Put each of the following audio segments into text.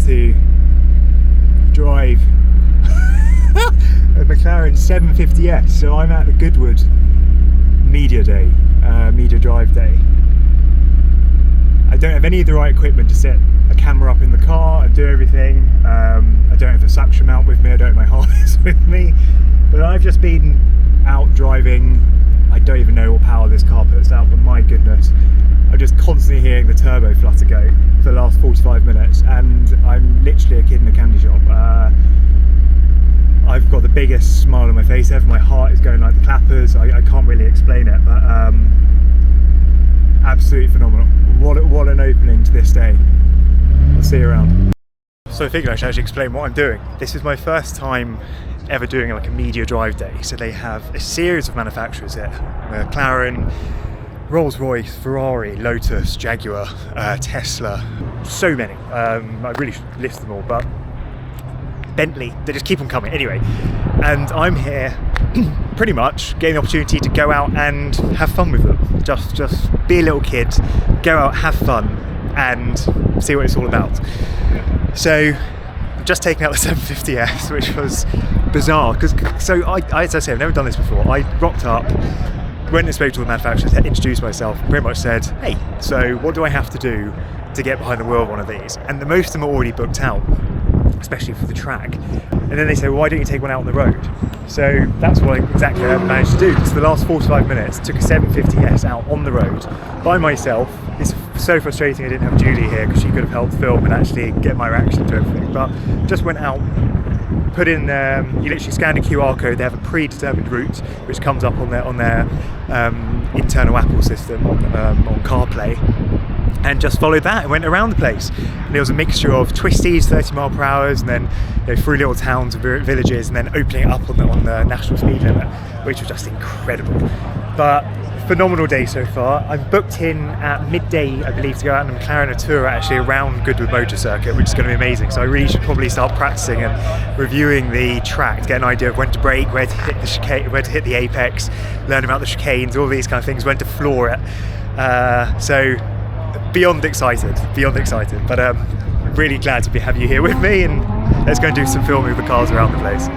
to drive a McLaren 750S. So I'm at the Goodwood Media Day, Media Drive Day. I don't have any of the right equipment to set a camera up in the car and do everything. I don't have a suction mount with me, I don't have my harness with me. But I've just been out driving. I don't even know what power this car puts out, but my goodness. I'm just constantly hearing the turbo flutter go for the last 45 minutes, and I'm literally a kid in a candy shop. I've got the biggest smile on my face ever. My heart is going like the clappers. I can't really explain it, but absolutely phenomenal. What an opening to this day. I'll see you around. So I figured I should actually explain what I'm doing. This is my first time ever doing like a media drive day. So they have a series of manufacturers here. McLaren, Rolls-Royce, Ferrari, Lotus, Jaguar, Tesla, so many. I really should list them all, but Bentley, they just keep on coming. Anyway, and I'm here pretty much getting the opportunity to go out and have fun with them. Just be a little kid, go out, have fun, and see what it's all about. So I've just taken out the 750S, which was bizarre, because as I say, I've never done this before. I rocked up, went and spoke to the manufacturers, introduced myself, pretty much said, hey, so what do I have to do to get behind the wheel of one of these? And most of them are already booked out, especially for the track. And then they say, well, why don't you take one out on the road? So that's what exactly I managed to do. So the last 45 minutes, took a 750S out on the road by myself. It's so frustrating I didn't have Julie here, because she could have helped film and actually get my reaction to everything. But just went out, put in, you literally scan a QR code. They have a predetermined route which comes up on their internal Apple system on CarPlay, and just followed that and went around the place. And there was a mixture of twisties, 30 mile per hour, and then through little towns and villages, and then opening it up on the national speed limit, which was just incredible. But phenomenal day so far. I'm booked in at midday, I believe, to go out on a McLaren Artura actually around Goodwood Motor Circuit, which is going to be amazing. So I really should probably start practicing and reviewing the track to get an idea of when to brake, where to hit the chicane, where to hit the apex, learn about the chicanes, all these kind of things, when to floor it. So beyond excited, but really glad to have you here with me, and let's go and do some filming of the cars around the place.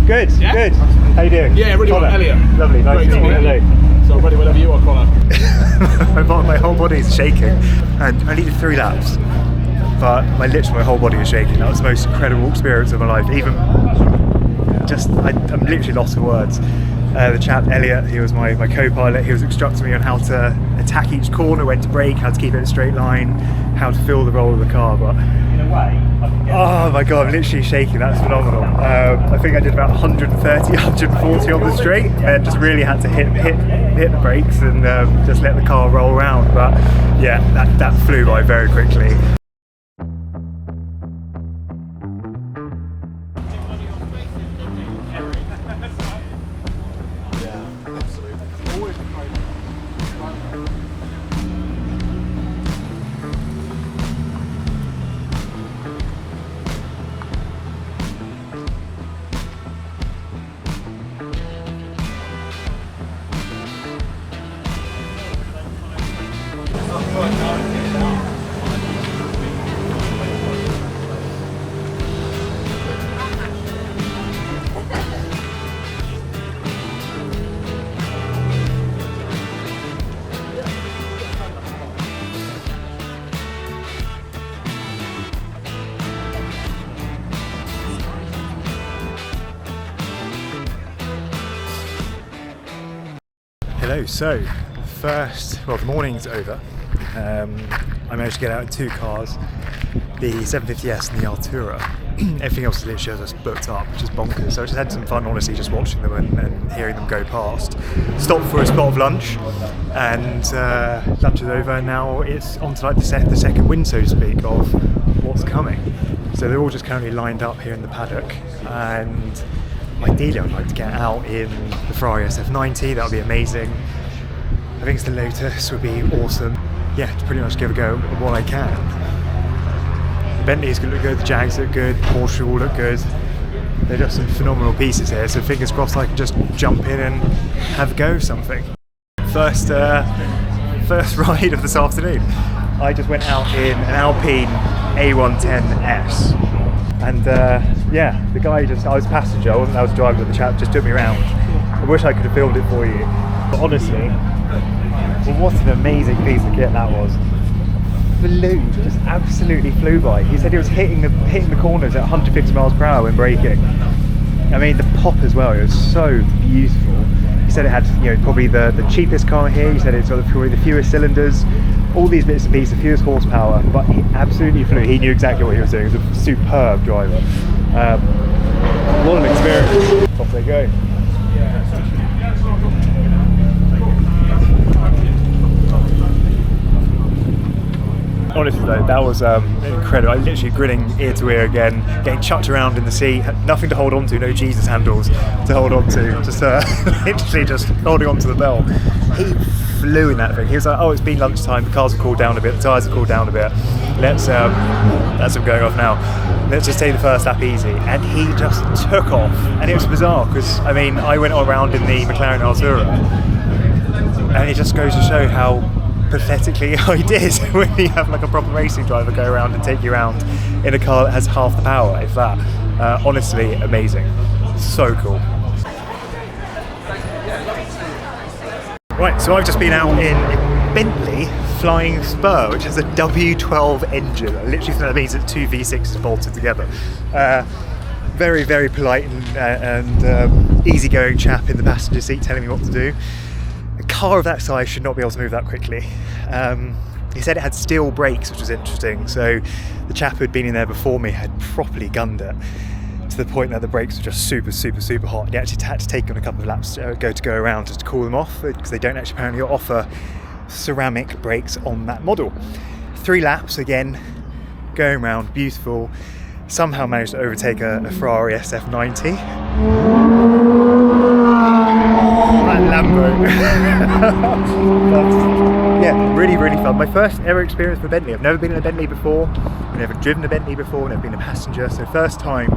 Good, yeah? Good. How you doing? Yeah, really well, Elliot. Lovely, nice to meet you. Hello. So I'm ready whenever you are, Connor. my whole body is shaking, and I needed 3 laps, but my whole body was shaking. That was the most incredible experience of my life. Even I'm literally lost for words. The chap Elliot, he was my co-pilot. He was instructing me on how to attack each corner, when to brake, how to keep it in a straight line, how to feel the roll of the car. But in a way, oh my god, I'm literally shaking. That's phenomenal. I think I did about 130, 140 on the straight, and just really had to hit the brakes and just let the car roll around. But yeah, that flew by very quickly. Hello, so the morning's over. I managed to get out in two cars, the 750S and the Artura. Everything else is literally just booked up, which is bonkers. So I just had some fun, honestly, just watching them and hearing them go past. Stopped for a spot of lunch, and lunch is over, and now it's on to like the second win, so to speak, of what's coming. So they're all just currently lined up here in the paddock, and ideally I'd like to get out in the Ferrari SF90, that would be amazing. I think it's the Lotus would be awesome. Yeah, to pretty much give a go at what I can. The Bentley's going to look good, the Jags look good, Porsche all look good. They're just some phenomenal pieces here, so fingers crossed I can just jump in and have a go of something. First ride of this afternoon. I just went out in an Alpine A110S. And yeah, the guy I was a passenger, I wasn't allowed to drive with the chap, just took me around. I wish I could have filmed it for you. But honestly, well, what an amazing piece of kit that was. Flew, just absolutely flew by. He said he was hitting the corners at 150 miles per hour when braking. I mean, the pop as well, it was so beautiful. He said it had, you know, probably the cheapest car here. He said it's got probably the fewest cylinders, all these bits and pieces, fewest horsepower, but he absolutely flew. He knew exactly what he was doing. He was a superb driver. What an experience. Off they go. Honestly though, that was incredible. I was literally grinning ear to ear again, getting chucked around in the seat, had nothing to hold on to, no Jesus handles to hold on to, just literally just holding on to the bell. He flew in that thing. He was like, oh, it's been lunchtime, the cars have cooled down a bit, the tyres have cooled down a bit, that's him going off now, let's just take the first lap easy. And he just took off, and it was bizarre because, I mean, I went around in the McLaren Artura, and it just goes to show how pathetically I did when you have like a proper racing driver go around and take you around in a car that has half the power, if that. Honestly, amazing. So cool. Right, so I've just been out in a Bentley Flying Spur, which has a W12 engine. I literally think that means it's two V6s bolted together. Very, very polite and easygoing chap in the passenger seat telling me what to do. A car of that size should not be able to move that quickly. He said it had steel brakes, which was interesting, so the chap who'd been in there before me had properly gunned it to the point that the brakes were just super, super, super hot. He actually had to take on a couple of laps to go around just to cool them off, because they don't actually apparently offer ceramic brakes on that model. 3 laps again, going around, beautiful. Somehow managed to overtake a Ferrari SF90. That Lambo. But, yeah, really, really fun. My first ever experience with Bentley. I've never been in a Bentley before, I've never driven a Bentley before, never been a passenger, so first time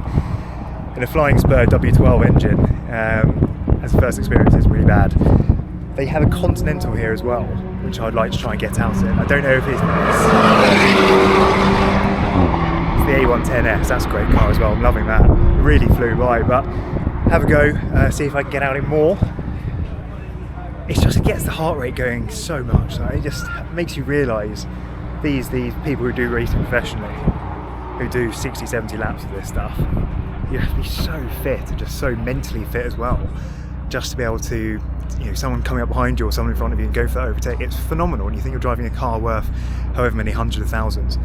in a Flying Spur W12 engine. As the first experience is really bad. They have a Continental here as well, which I'd like to try and get out in. I don't know if it's the A110S, that's a great car as well, I'm loving that. It really flew by, but have a go, see if I can get out in more. It gets the heart rate going so much, like, it just makes you realise these people who do racing professionally, who do 60, 70 laps of this stuff, you have to be so fit and just so mentally fit as well, just to be able to, you know, someone coming up behind you or someone in front of you and go for that overtake. It's phenomenal, and you think you're driving a car worth however many hundreds of thousands.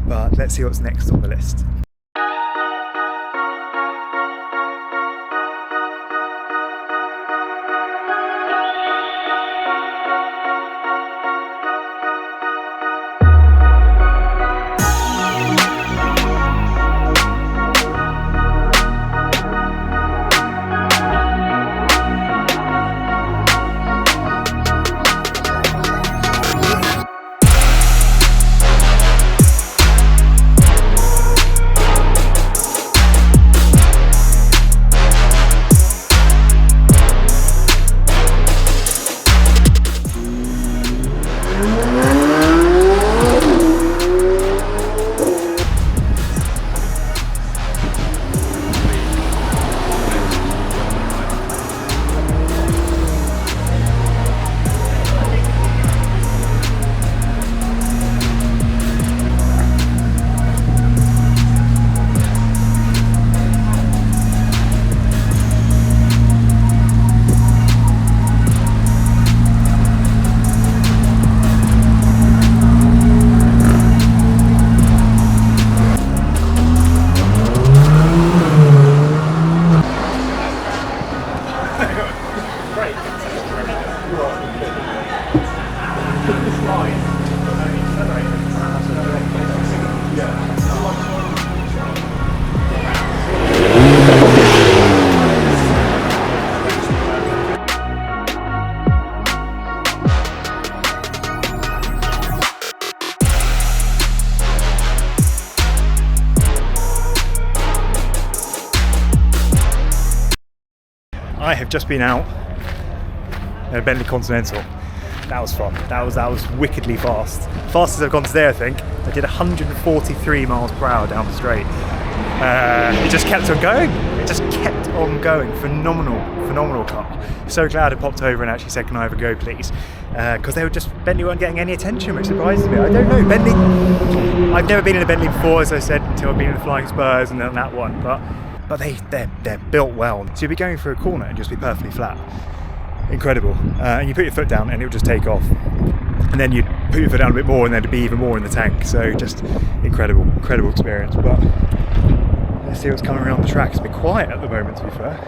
But let's see what's next on the list. I have just been out in a Bentley Continental. That was fun. That was wickedly fast. Fastest I've gone today, I think. I did 143 miles per hour down the straight. It just kept on going. It just kept on going. Phenomenal car. So glad I popped over and actually said, can I have a go, please? Because Bentley weren't getting any attention, which surprises me. I don't know, Bentley. I've never been in a Bentley before, as I said, until I've been in the Flying Spurs and then that one. But they're built well. So you'll be going through a corner and just be perfectly flat. Incredible. And you put your foot down and it'll just take off. And then you put your foot down a bit more and there'd be even more in the tank. So just incredible experience. But let's see what's coming around the track. It's a bit quiet at the moment, to be fair.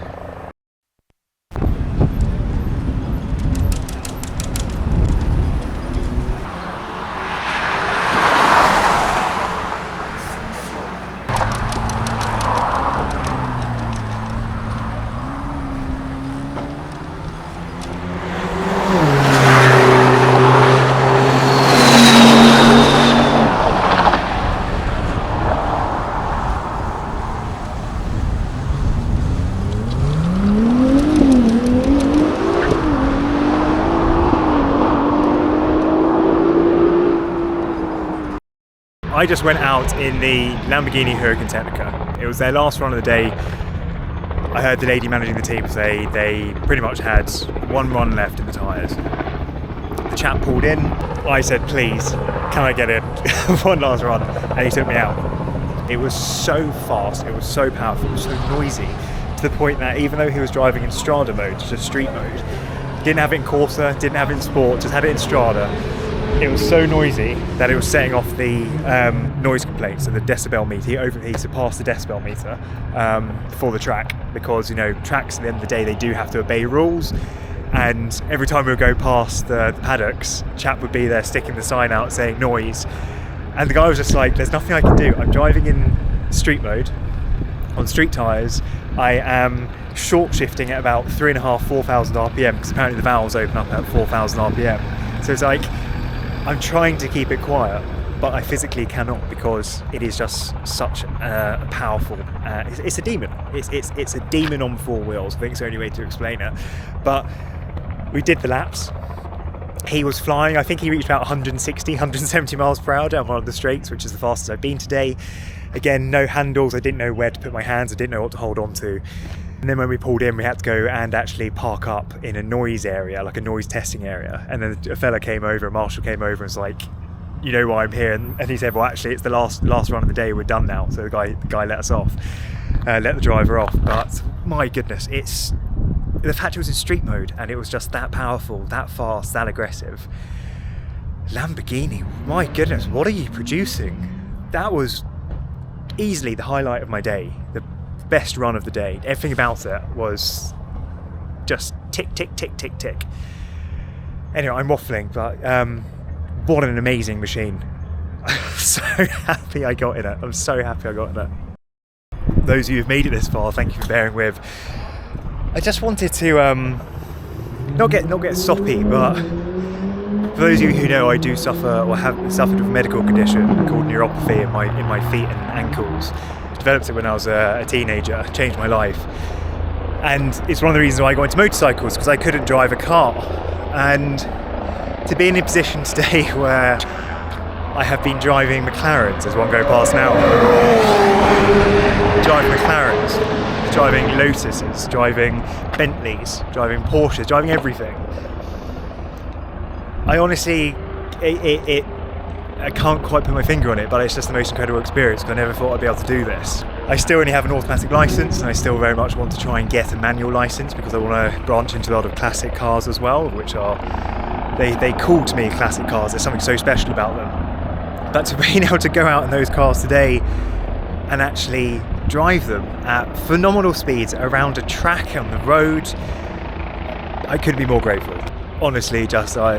I just went out in the Lamborghini Huracan Tecnica. It was their last run of the day. I heard the lady managing the team say they pretty much had one run left in the tyres. The chap pulled in. I said, please, can I get in? One last run. And he took me out. It was so fast, it was so powerful, it was so noisy, to the point that even though he was driving in Strada mode, just street mode, didn't have it in Corsa, didn't have it in Sport, just had it in Strada. It was so noisy that it was setting off the noise complaints, so the decibel meter. He surpassed the decibel meter for the track, because tracks at the end of the day, they do have to obey rules. And every time we would go past the paddocks, chap would be there sticking the sign out saying noise, and the guy was just like, there's nothing I can do. I'm driving in street mode on street tyres. I am short shifting at about 3,500–4,000 RPM, because apparently the valves open up at 4,000 RPM. So it's like, I'm trying to keep it quiet, but I physically cannot, because it is just such a powerful. It's a demon. It's a demon on four wheels. I think it's the only way to explain it. But we did the laps. He was flying. I think he reached about 160, 170 miles per hour down one of the straights, which is the fastest I've been today. Again, no handles. I didn't know where to put my hands. I didn't know what to hold on to. And then when we pulled in, we had to go and actually park up in a noise area, like a noise testing area. And then a fella came over, a marshal came over and was like, you know why I'm here? And he said, well, actually, it's the last run of the day, we're done now. So the guy let us off, let the driver off. But my goodness, it's the fact it was in street mode and it was just that powerful, that fast, that aggressive. Lamborghini, my goodness, what are you producing? That was easily the highlight of my day. The best run of the day. Everything about it was just tick, tick, tick, tick, tick. Anyway, I'm waffling, but what an amazing machine. I'm so happy I got in it. I'm so happy I got in it. Those of you who've made it this far, thank you for bearing with. I just wanted to not get soppy, but for those of you who know, I do suffer or have suffered with a medical condition called neuropathy in my feet and ankles. Developed it when I was a teenager, changed my life, and it's one of the reasons why I got into motorcycles, because I couldn't drive a car. And to be in a position today where I have been driving McLarens, there's one going past now, driving McLarens, driving Lotuses, driving Bentleys, driving Porsches, driving everything. I honestly, I can't quite put my finger on it, but it's just the most incredible experience, because I never thought I'd be able to do this. I still only have an automatic license, and I still very much want to try and get a manual license, because I want to branch into a lot of classic cars as well, which are, they call to me classic cars. There's something so special about them. But to being able to go out in those cars today and actually drive them at phenomenal speeds around a track on the road, I couldn't be more grateful. honestly, just I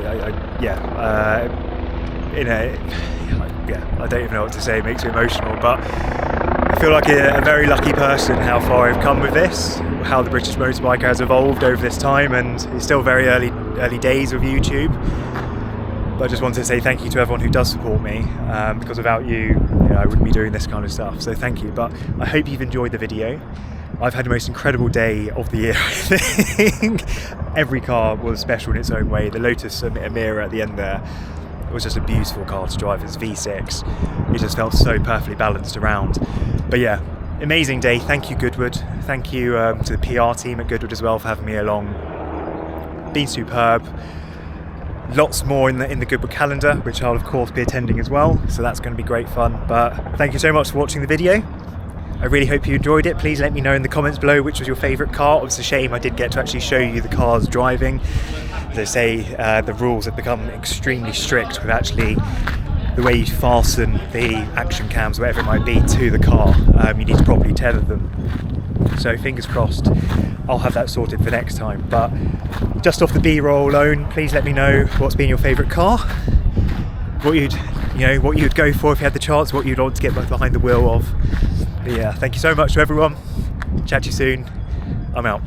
don't even know what to say. It makes me emotional, but I feel like a very lucky person how far I've come with this, how the British motorbike has evolved over this time, and it's still very early days with YouTube. But I just wanted to say thank you to everyone who does support me, because without you, I wouldn't be doing this kind of stuff. So thank you. But I hope you've enjoyed the video. I've had the most incredible day of the year, I think. Every car was special in its own way. The Lotus Emira at the end there was just a beautiful car to drive. It's V6. It just felt so perfectly balanced around. But yeah, amazing day. Thank you, Goodwood. Thank you to the PR team at Goodwood as well for having me along. Been superb. Lots more in the Goodwood calendar, which I'll of course be attending as well. So that's going to be great fun. But thank you so much for watching the video. I really hope you enjoyed it. Please let me know in the comments below which was your favourite car. It's a shame I did get to actually show you the cars driving. As I say, the rules have become extremely strict with actually the way you fasten the action cams, whatever it might be, to the car. You need to properly tether them. So fingers crossed I'll have that sorted for next time. But just off the B-roll alone, please let me know what's been your favourite car, what you'd go for if you had the chance, what you'd want to get behind the wheel of. But yeah, thank you so much to everyone. Chat to you soon. I'm out.